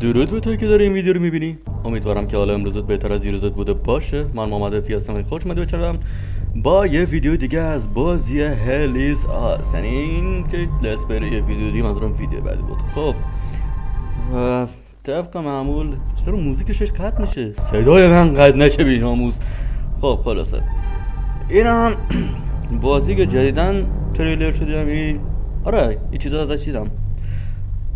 درود به تو که داری این ویدیو رو میبینی. امیدوارم که حالا امروزت بهتر از دیروزت بوده باشه. من محمد عفی هستم. خوش اومدی بچرم با یه ویدیو دیگه از بازی هل ایز آس. یعنی این که لس بره یه ویدیو دیگه، منظورم ویدیو بعدی بود. خب طبق معمول چرا موزیکش قطع میشه؟ صدای من قطع نشه بی‌ناموس. خب خلاصه این هم بازی که جدیدن تریلر شده، یعنی آره یه چیزا ازش دیدم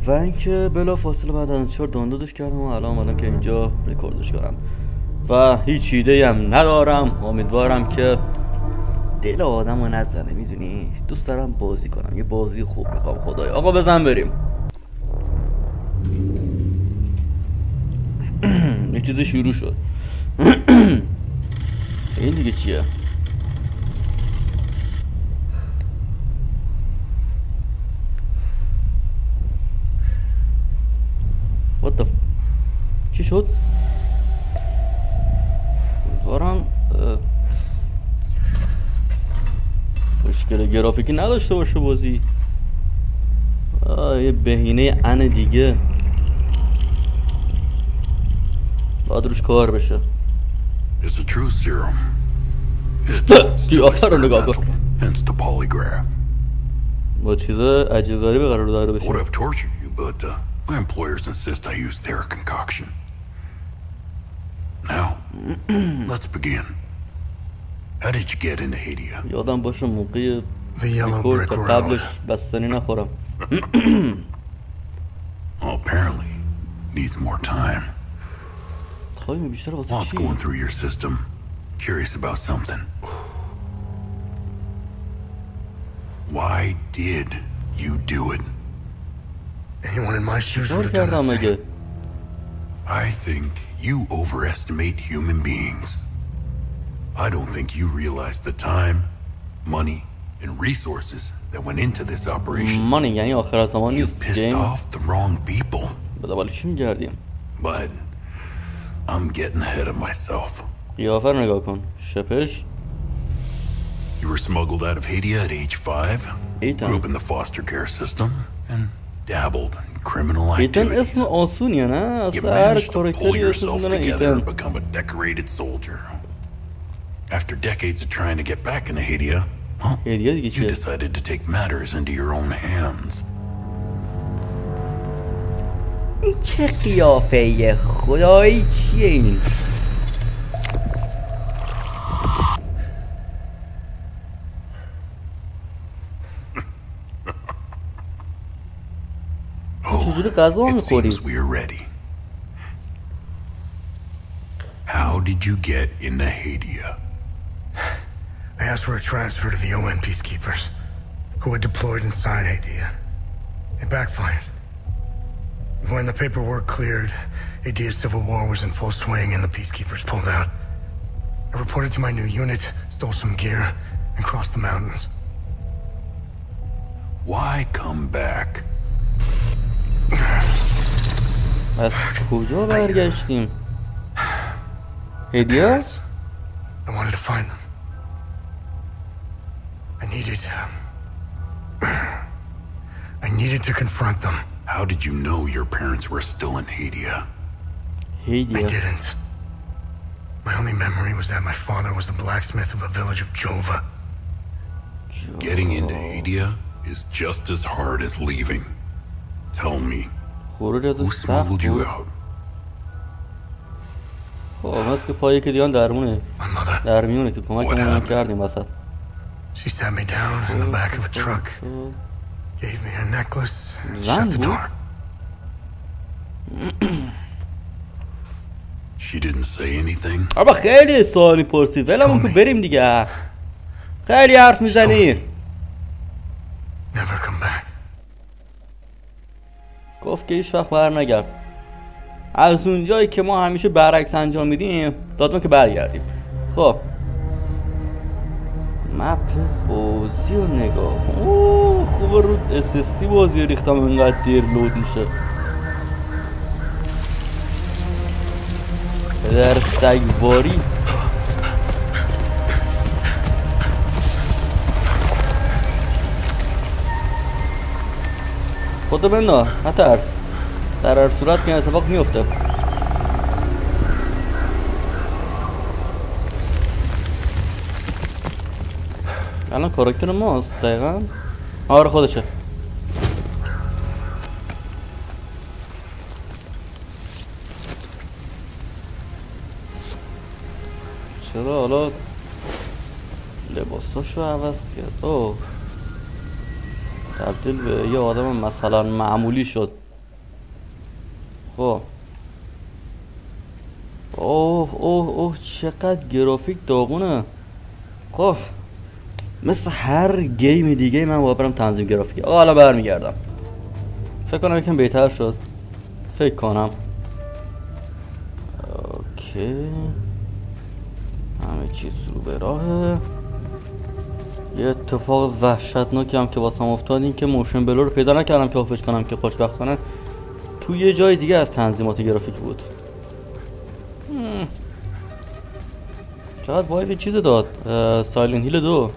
و اینکه بلا فاصله بعد از 4 دانلودش کردم و الان اومدم که اینجا رکوردش کنم و هیچ ایده هم ندارم. امیدوارم که دل آدمو نزنه، میدونی دوست دارم بازی کنم، یه بازی خوب میخوام. خدایا آقا بزن بریم. یه چیزی شروع شد. این دیگه چیه؟ What the چی شد؟ امیدوارم مشکل گرافیکی نداشته باشه بازی. یه بهینه ان دیگه باید روش کار بشه. It's a true serum. It's still experimental, hence the polygraph. با چیز عجیب غریبی قرار داره بشه. Would have tortured you, but my employers insist I use their concoction. Now, let's begin. How did you get into Hadia? یادم باشه موقع The yellow brick road. قبلش بستنی نخورم. Well, apparently needs more time. خواهیم بیشتر واسه Whilst چی؟ going through your system, curious about something. Why did you do it? Anyone in my shoes would have done the same. I think you overestimate human beings. I don't think you realize the time, money, and resources that went into this operation. Money یعنی آخر زمان You نیست. pissed off the wrong people. به دنبال چی میگردیم؟ But I'm getting ahead of myself. قیافه رو نگاه کن. شپش. You were smuggled out of Hadia at age 5. Grew up in the foster care system and dabbled in criminal ایتن activities. اسم آسونیه نه؟ You اصلا هر managed to pull کارکتری اسم yourself میدونه together ایتن. and become a decorated soldier. After decades of trying to get back into Hadia, well, هدیه دیگه you چیه؟ decided to take matters into your own hands. این چه قیافه خدایی چیه این؟ چجوری غذا It میخوری؟ seems we are ready. How did you get into Hadia? I asked for a transfer to the UN peacekeepers, who were deployed inside Hadia. It backfired. When the paperwork cleared, Hadia's civil war was in full swing and the peacekeepers pulled out. I reported to my new unit, stole some gear, and crossed the mountains. Why come back? از کجا برگشتیم؟ هدیه؟ I wanted to find them. I needed to confront them. How did you know your parents were still in Hadia? هدیه. I didn't. My only memory was that my father was the blacksmith of a village of Jova. Getting into Hadia is just as hard as leaving. Tell me, who smuggled you out? خب که پایی که دیان درمونه در میونه که کمکمون کردیم وسط. She sat me down in the back of a truck, gave me her necklace, and shut the door. She didn't say anything. آبا خیلی سوال میپرسی، ولمون کن بریم دیگه. خیلی حرف میزنی. Never come back. گفت که هیچ وقت برنگرد. از اونجایی که ما همیشه برعکس انجام میدیم دادم که برگردیم. خب مپ بازی رو نگاه کن. خوبه رو SSC بازی رو ریختم اینقدر دیر لود میشه. پدر سگواری. خودتو بنداز نترس. در هر صورت که این اتفاق میفته. الان کاراکتر ماست دقیقا. آره خودشه. چرا حالا لباساشو عوض کرد؟ اوه تبدیل به یه آدم مثلا معمولی شد. خب اوه چقدر گرافیک داغونه. خب مثل هر گیم دیگه من باید برم تنظیم گرافیکی. حالا برمیگردم. فکر کنم یکم بهتر شد. فکر کنم. اوکی همه چیز رو به راهه. یه اتفاق وحشتناکی هم که واسم افتاد این که موشن بلو رو پیدا نکردم که آفش کنم که خوشبختانه تو یه جای دیگه از تنظیمات گرافیک بود. چقدر وایب چیز داد. سایلنت هیل 2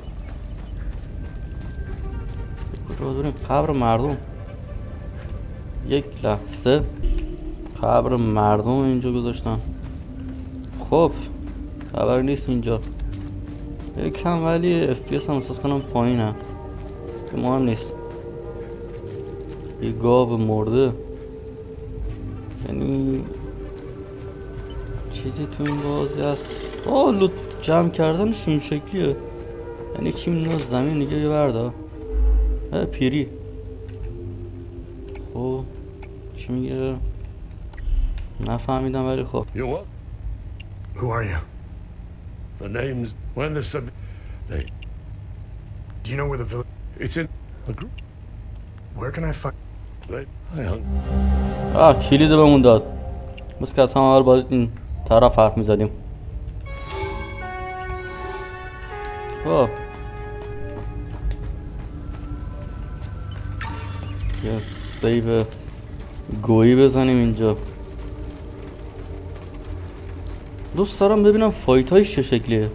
کجا داریم؟ قبر مردم. یک لحظه قبر مردم اینجا گذاشتن. خب خبر نیست اینجا یکم ولی FPS هم احساس کنم پایینه که مهم نیست. یه گاو مرده یعنی چیزی تو این بازی هست. لوت جمع کردنش این شکلیه یعنی چی میدونه زمین دیگه یه برده پیری. خب چی میگه نفهمیدم ولی خب. Who are you? The name's when the sub. They. Do you know where the village? It's in a group. Where can I find? کلید بهمون داد. بس که از همه اول باید این طرف حرف میزدیم. خب یه سیو گویی بزنیم اینجا. دوست دارم ببینم فایت های چه شکلیه.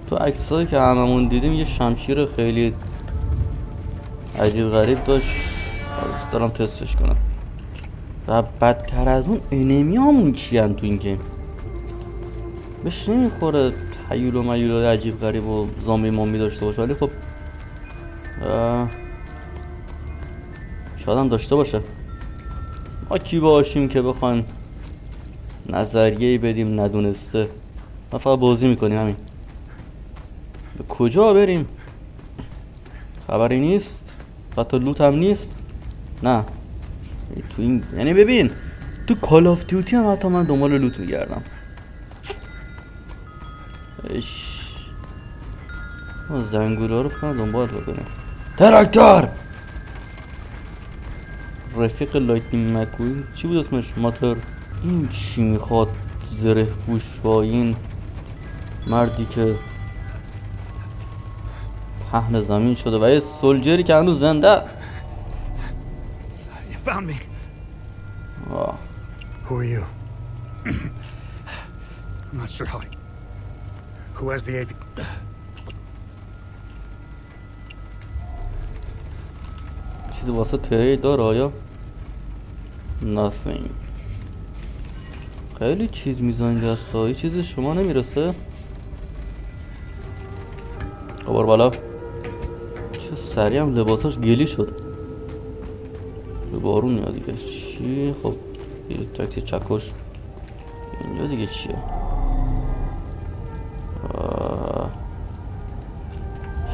تو عکسایی که هممون دیدیم یه شمشیر خیلی عجیب غریب داشت. دوست دارم تستش کنم. و بدتر از اون انمی همون کیان تو این گیم بهش نمیخوره تحیل و میول عجیب غریب و زامبی مامی داشته باشه ولی خب شاید هم داشته باشه. ما کی باشیم که بخوایم نظریه‌ای بدیم ندونسته. ما فقط بازی میکنیم همین. به کجا بریم؟ خبری نیست. حتی لوت هم نیست. نه تو این یعنی ببین تو کال آف دیوتی هم حتی من دنبال لوت میگردم. ما زنگوله رو فقط دنبال بکنیم. تراکتور رفیق لایتنینگ مکوین چی بود اسمش؟ ماتر. این چی میخواد زره پوش با این مردی که پهن زمین شده و یه سولجری که هنوز زنده. You found me. Who are you? I'm not sure how. Who has the AP? چیزی واسه تری داره آیا؟ Nothing. خیلی چیز میزنی دستا. هیچ چیزی شما نمیرسه؟ خبر بالا. چه سریع هم لباساش گلی شد. به بارون میاد دیگه. چی؟ خب یه تاکسی چکش. اینجا دیگه چیه؟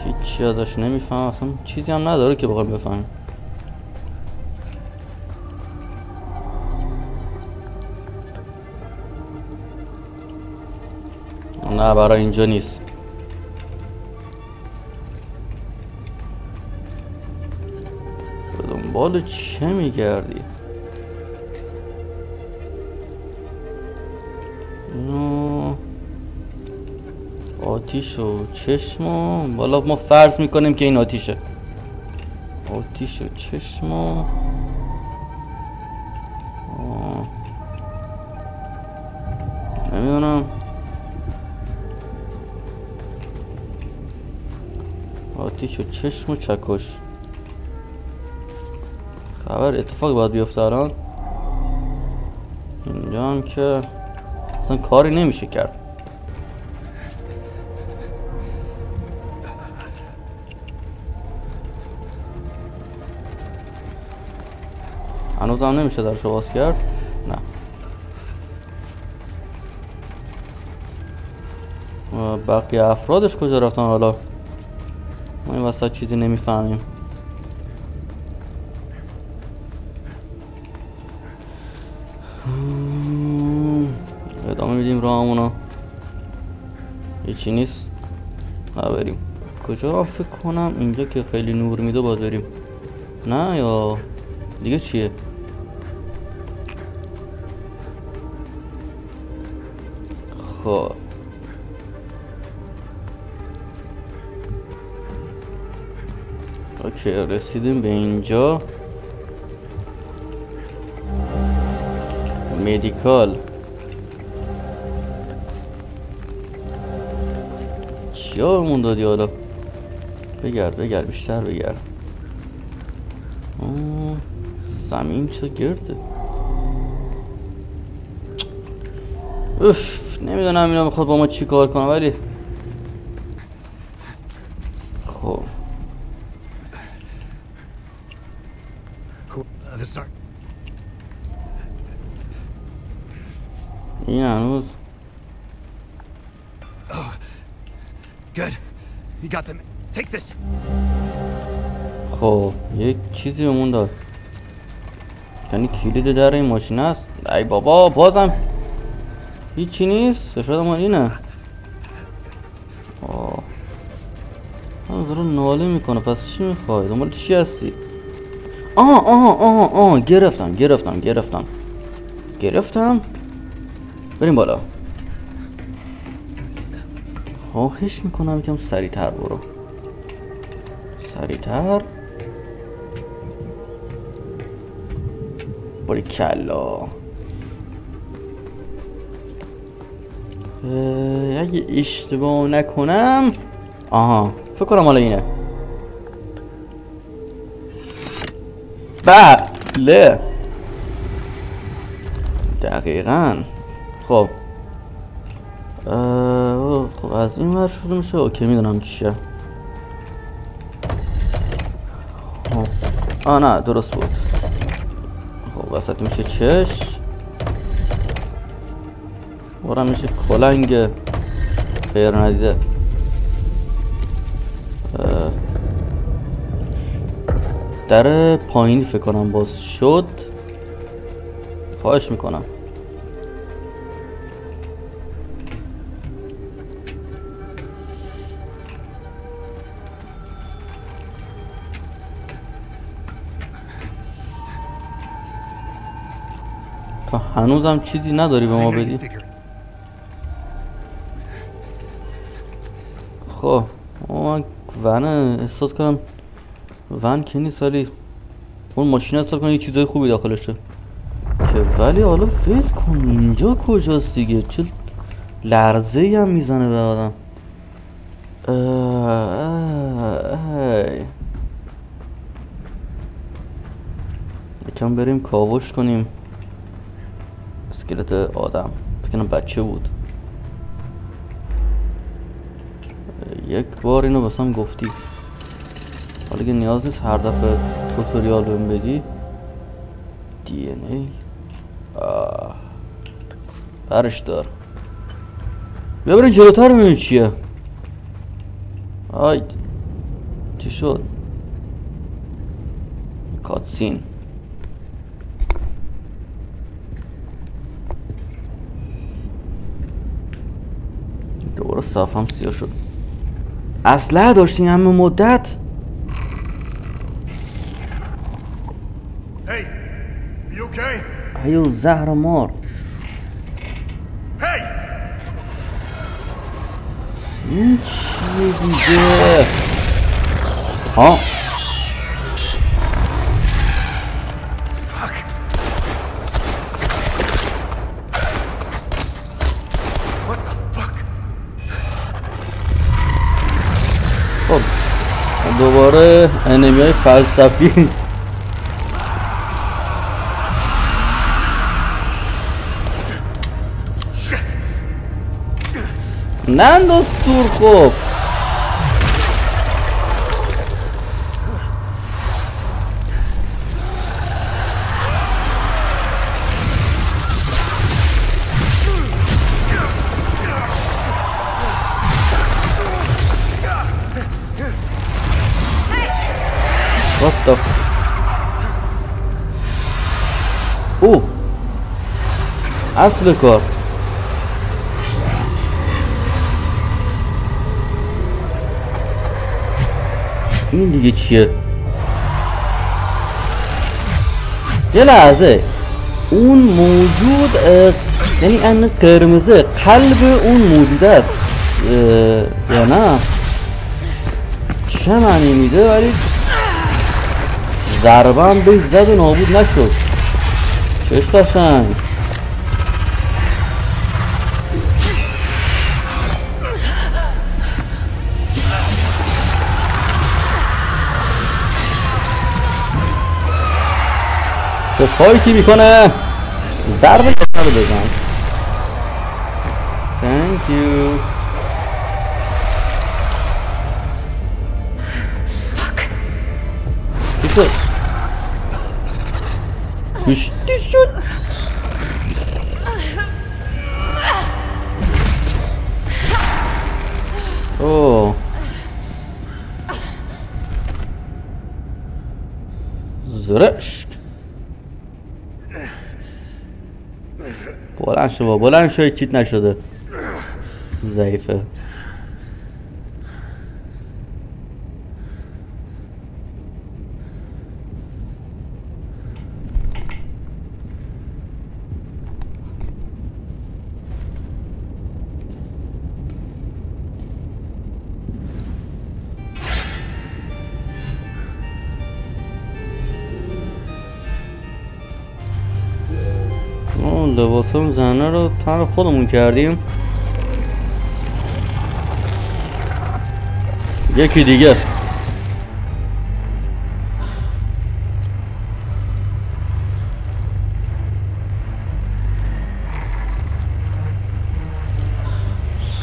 هیچی ازش نمیفهم اصلا. چیزی هم نداره که بخوایم بفهمیم. نه برای اینجا نیست. به دنبال چه میگردی؟ آتیش و چشم و بالا ما فرض میکنیم که این آتیشه. آتیش و چشم و نمیدونم. آتیش و چشم و چکش. خبر اتفاقی باید بیفته الان. اینجا هم که اصلا کاری نمیشه کرد. هنوز هم نمیشه درشو باز کرد. نه بقیه افرادش کجا رفتن حالا؟ ما این وسط چیزی نمیفهمیم. ادامه میدیم راهمونو. هیچی نیست. بریم کجا؟ فکر کنم اینجا که خیلی نور میده باز بریم. نه یا دیگه چیه؟ خب اوکی رسیدیم به اینجا. مدیکال چیا بهمون دادی حالا؟ بگرد بیشتر بگرد. زمین چه گرده؟ اوف نمیدونم اینا میخواد با ما چی کار کنم ولی خب این هنوز خب یک چیزی بهمون داد. یعنی کلید در این ماشین است. ای بابا بازم هیچی نیست. شاید ما اینه. داره ناله میکنه. پس چی میخوای؟ دنبال چی هستی؟ گرفتم. بریم بالا. خواهش میکنم یکم سریعتر برو. سریعتر. باریکلا. اگه اشتباه نکنم فکر کنم حالا اینه. بله دقیقاً. خب خب از این ور شروع میشه. اوکی میدونم چیه. خب نه درست بود. خب وسط میشه چشم. ورم میشه کلنگ خیر ندیده. در پایینی فکر کنم باز شد. خواهش میکنم. تا هنوزم چیزی نداری به ما بدی؟ خب من ونه احساس کنم ون که نیست ولی اون ماشین احساس کنم یه چیزای خوبی داخلشه که ولی حالا فکر کن اینجا کجاست دیگه. چه لرزه‌ای هم میزنه به آدم. یکم بریم کاوش کنیم. اسکلت آدم فکر کنم بچه بود. یک بار اینو بسام گفتی. حالا که نیاز نیست هر دفعه توتوریال بهم بدی. دی ان ای برش دار. بیا بریم جلوتر ببینیم چیه. آید چی شد؟ کاتسین. دوباره صفم سیاه شد. اسلحه داشتین همه مدت؟ ایو زهر مار. این چیه دیگه؟ ها خب دوباره انمی های فلسفی. ننداز دور خوب. What the اوه اصل کار. این دیگه چیه؟ یه لحظه اون موجود یعنی ان قرمزه قلب اون موجود است یا نه؟ چه معنی میده؟ ولی ضربه هم بهش زد و نابود نشد. چش قشنگ. چه فایتی میکنه؟ ضربه رو بزن. Thank you. چی شد؟ کشتی شد. اوه زرشک. بلند شو با بلند شو. چیت نشده. ضعیفه. لباسم زنه رو تن خودمون کردیم. یکی دیگه.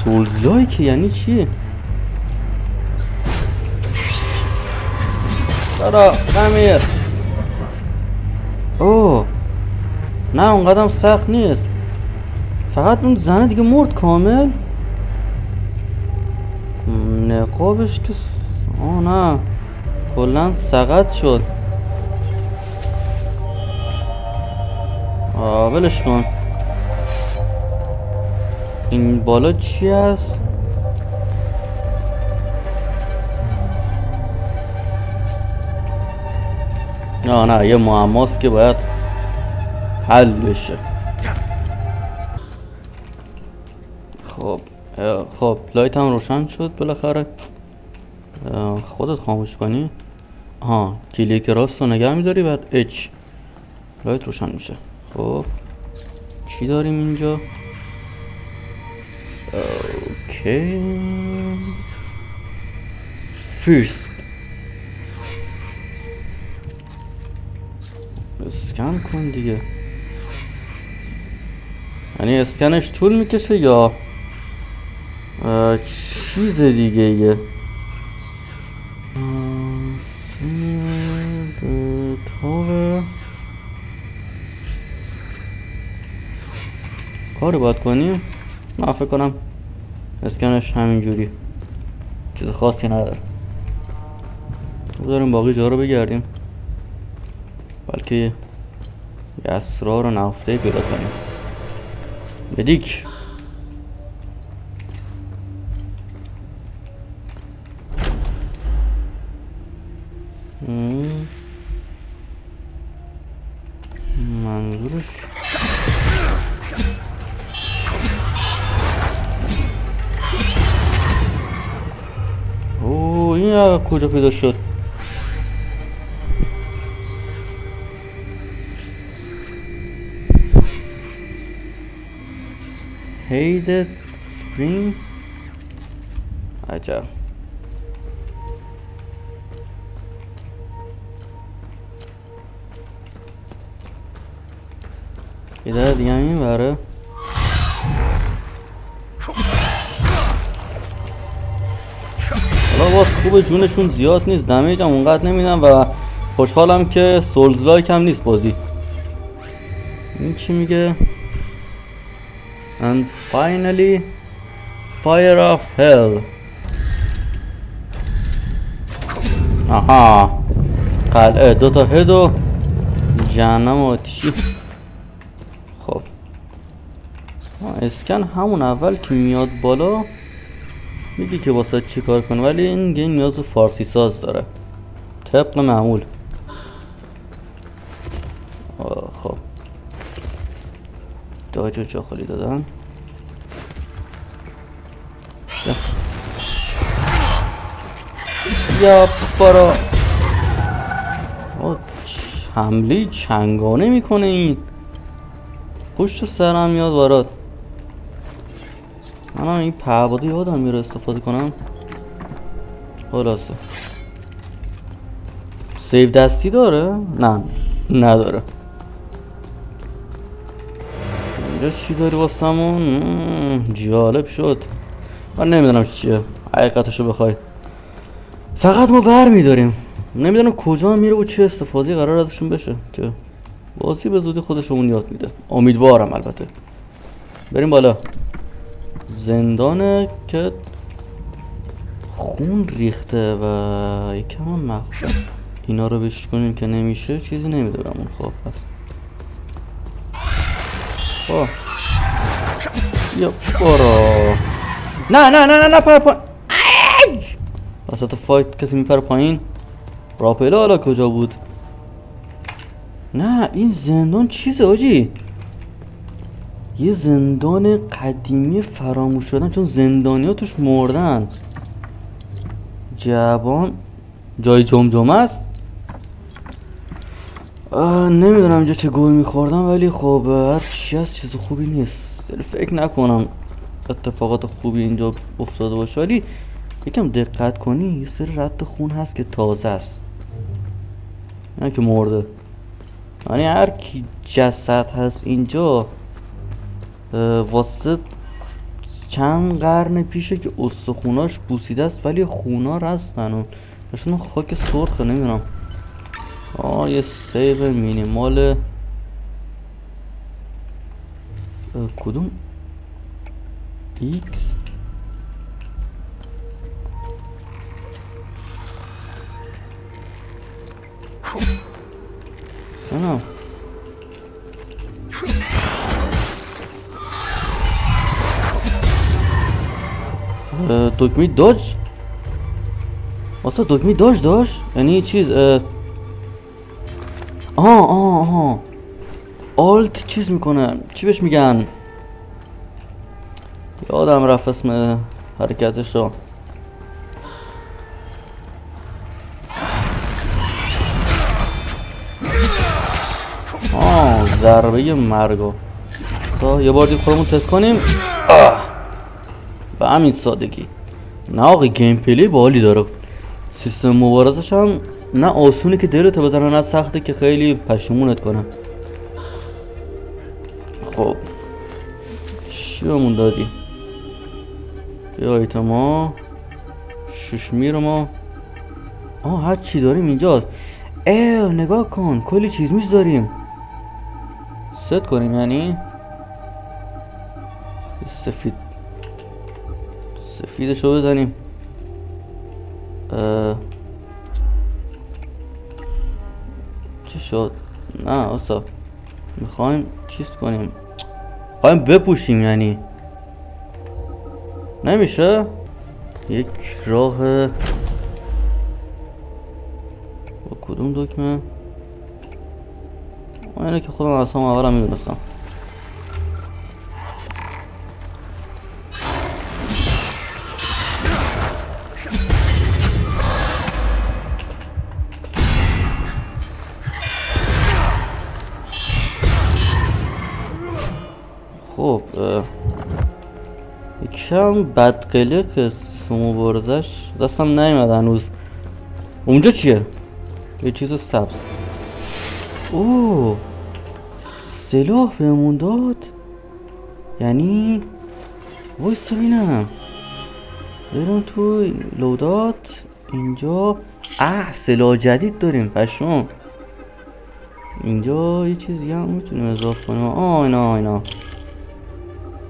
سولزلای که یعنی چیه؟ برا خمیر. اوه نه اون قدم سخت نیست. فقط اون زنه دیگه مرد کامل. نقابش که نه کلن سقط شد. ولش کن. این بالا چی هست؟ نه یه معماست که باید حل بشه. خب لایت هم روشن شد بالاخره. خودت خاموش کنی. آها کلیک راست رو نگه میداری بعد اچ لایت روشن میشه. خب چی داریم اینجا؟ اوکی فرست اسکن کن دیگه. یعنی اسکنش طول میکشه یا چیز دیگه ایه؟ کاری باید کنیم؟ نه فکر کنم اسکنش همینجوری چیز خاصی نداره. بذاریم باقی جا رو بگردیم بلکه یه اسرار و نهفته پیدا کنیم. بدیک منظورش اوه این کجا پیدا شد؟ هیدد سپرینگ عجب. یه در دیگه این بره باز خوبه جونشون زیاد نیست، دمیج هم اونقدر نمیدن و خوشحالم که سولز لایک هم نیست بازی. این چی میگه؟ And finally Fire of Hell. آها قلعه، دوتا هد و جهنم آتیشی. خب اسکن همون اول که میاد بالا میگه که واسه چی کار کن، ولی این گیم نیاز به فارسی ساز داره طبق معمول. خب داج و جا خالی دادن. یا برا حمله چنگانه میکنه این، پشت سرم میاد برات. منم این پهباده یادم میره استفاده کنم. خلاصه سیو دستی داره؟ نه نداره. اینجا چی داری واسمون؟ جالب شد. من نمیدونم چیه حقیقتشو بخوای، فقط ما بر میداریم. نمیدونم کجا میره و چه استفاده قرار ازشون بشه که بازی به زودی خودشون یاد میده، امیدوارم. البته بریم بالا. زندانه که خون ریخته و یکم هم مخفی. اینا رو بشکنیم که نمیشه، چیزی نمیده بهمون. خب پس خب یا برو. نه نه نه نه نه پر پایین. وسط فایت کسی میپره پایین. راپلا حالا کجا بود؟ نه این زندان چیزه آجی، یه زندان قدیمی فراموش شدن چون زندانی ها توش مردن. جوان جای جمجمه است. نمیدونم اینجا چه گوی میخوردم، ولی خب هر چی از چیز خوبی نیست. فکر نکنم اتفاقات خوبی اینجا افتاده باشه، ولی یکم دقت کنی یه سری رد خون هست که تازه است، نه که مرده. یعنی هر کی جسد هست اینجا واسه چند قرن پیشه که استخوناش بوسیده است، ولی خونا رستن و نشون خاک سرخه. نمیدونم. یه سیو مینیمال کدوم ایکس؟ نه دکمه داج واسه دکمه داج داشت، یعنی چیز آلت چیز میکنه، چی بهش میگن؟ یادم رفت اسم حرکتشو. ضربه مرگو. تا یه بار دیگه خودمون تست کنیم. به همین سادگی. نه آقا گیم پلی باحالی داره. سیستم مبارزش هم نه آسونه که دلت بزنه، نه سخته که خیلی پشیمونت کنه. خب چی بهمون دادی؟ یه آیتما ششمیر ما هر چی داریم اینجاست. نگاه کن کلی چیز میذاریم. ست کنیم یعنی سفیدشو بزنیم. چی شد؟ نه اصلا میخوایم چیز کنیم، میخوایم بپوشیم، یعنی نمیشه. یک راه با کدوم دکمه؟ اینه که خودم اصلا اولم میدونستم. خب یکم بدقله که مبارزش دستم نیومد هنوز. اونجا چیه؟ یه چیز سبز. اوه سلاح بهمون داد، یعنی وایسا ببینم. بریم توی لودات. اینجا سلاح جدید داریم پشم. اینجا یه چیز دیگه هم میتونیم اضافه کنیم. اینا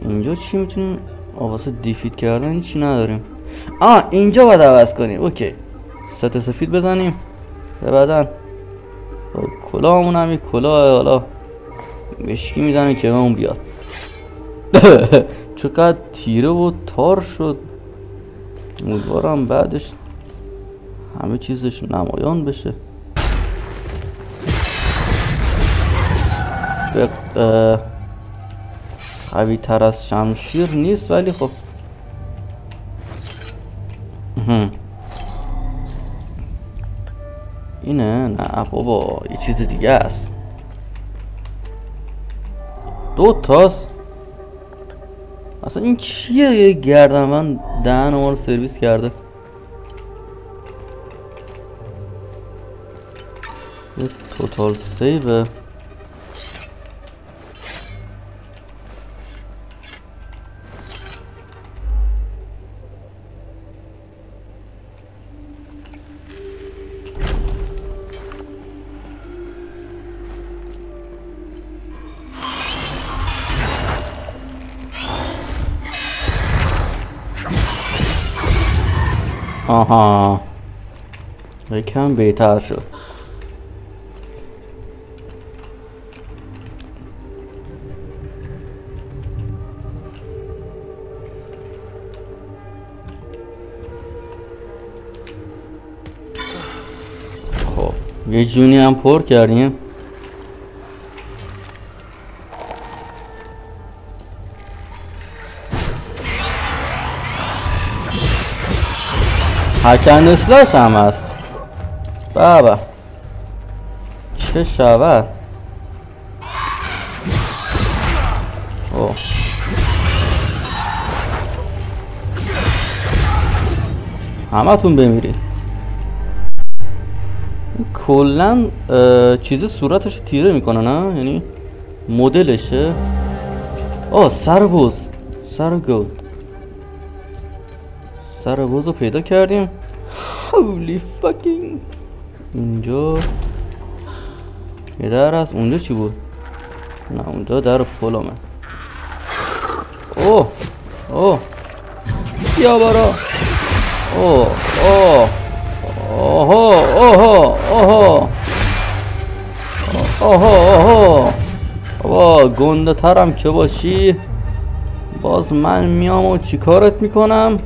اینجا چی میتونیم واسه دیفیت کردن؟ چی نداریم. اینجا باید عوض کنیم. اوکی ست سفید بزنیم به بدن. کلاهمون هم یه کلاه حالا مشکی میزنه که اون بیاد. چقدر تیره و تار شد. امیدوارم بعدش همه چیزش نمایان بشه. قوی تر از شمشیر نیست ولی خب اینه. نه بابا یه چیز دیگه است. 2 تاست. اصلا این چیه؟ یه گردنبند دهن ما رو سرویس کرده. یه توتال سیوه. آها یکم بهتر شد. خب یه جونی هم پر کردیم. هکن اسلاش هم هست. بابا چه شود. همه تون بمیرید. کلن چیز صورتش تیره میکنه نه؟ یعنی مدلشه. سرباز سرباز رو پیدا کردیم. هولی فاکینگ. اینجا یه در هست. اونجا چی بود؟ نه اونجا در پلومه. بیا بارا. بابا گنده ترم که باشی باز من میام و چی کارت میکنم؟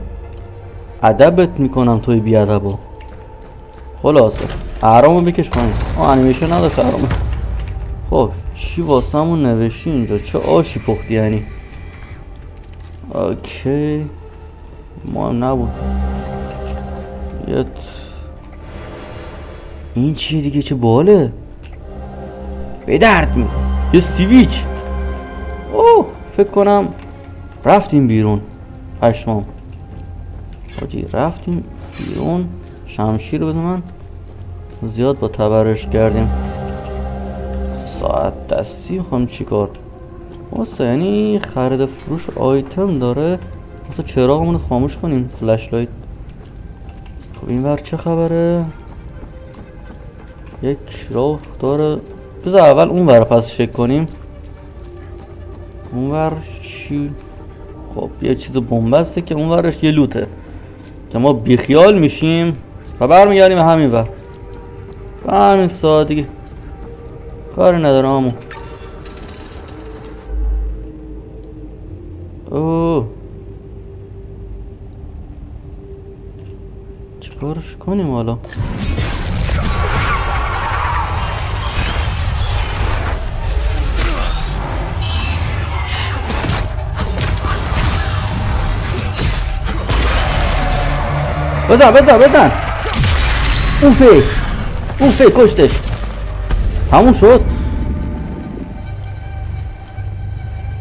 ادبت میکنم توی بیادبا. خلاصه اهرامو بکش کنیم. انیمیشن نداشت اهرامو. خب چی واسه همون نوشتی اینجا؟ چه آشی پختی یعنی؟ اوکی ما هم نبود. این چیه دیگه؟ چه باله به درد می. یه سیویچ. فکر کنم رفتیم بیرون. پشمام حاجی رفتیم بیرون. شمشیر بده من. زیاد با تبرش کردیم. ساعت دستی میخوام چیکار؟ یعنی خرید فروش آیتم داره. مثلا چراغمون رو خاموش کنیم. فلش لایت. خب این ور چه خبره؟ یک راه داره. بذار اول اون ور پس چک کنیم. اون ور چی؟ خب یه چیز بنبسته که اون ورش یه لوته که ما بیخیال میشیم و برمیگردیم همین ور. همین سادگی کاری نداره همون. چیکارش کنیم حالا؟ بزن اوفه کشتش. همون شد.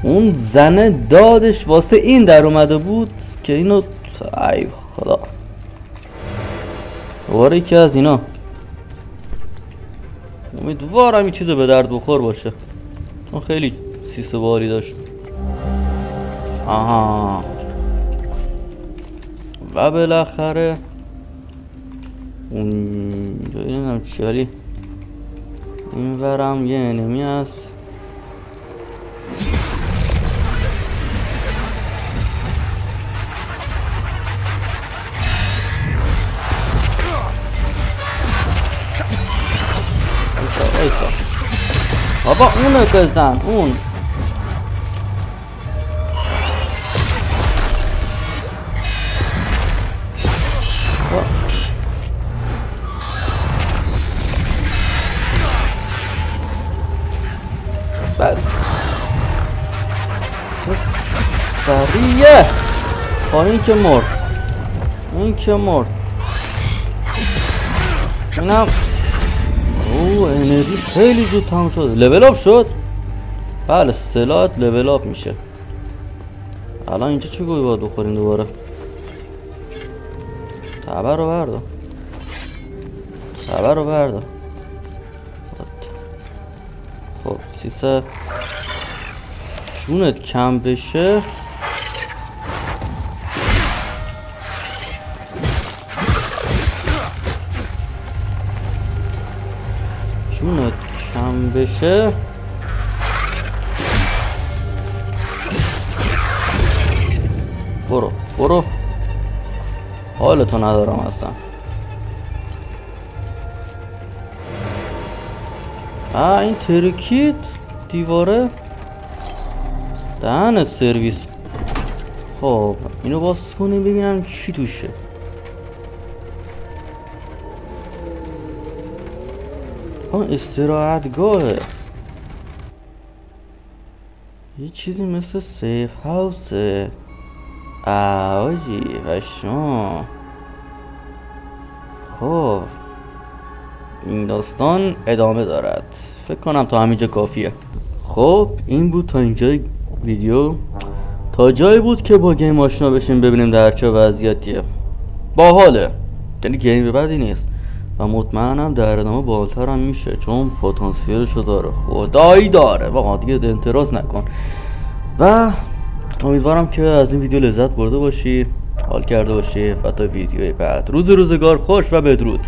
اون زنه دادش واسه این در اومده بود که اینو ای خدا دوباره یکی از اینا. امیدوارم این چیز به درد بخور باشه چون خیلی سیسه باری داشت. و بالاخره اونجا نمیدونم چی، ولی این ورم یه انمی هست. بابا اونو بزن، اون بس سریعه. این که مرد، این که مرد. اینم اوه انرژی خیلی زود تموم شد. لول اپ شد. بله سلاحت لول اپ میشه. الان اینجا چه گویی باید بخوریم دوباره؟ تبر رو بردار، تبر رو بردار. خب سیسه جونت کم بشه کم بشه برو برو، حالتو ندارم اصلا. این ترکید دیواره دهن سرویس. خب اینو باز کنیم ببینم چی توشه. استراحتگاهه، یه چیزی مثل سیف هاوسه. آجی پشما. خب این داستان ادامه دارد، فکر کنم تا همینجا کافیه. خب این بود تا اینجا ویدیو. تا جایی بود که با گیم آشنا بشیم، ببینیم در چه وضعیتیه. باحاله، یعنی گیم بدی نیست و مطمئنم در ادامه بالاتر هم میشه، چون پتانسیلشو داره، خدایی داره. واقعا دیگه اعتراض نکن. و امیدوارم که از این ویدیو لذت برده باشی، حال کرده باشی و تا ویدیوی بعد روزگار خوش و بدرود.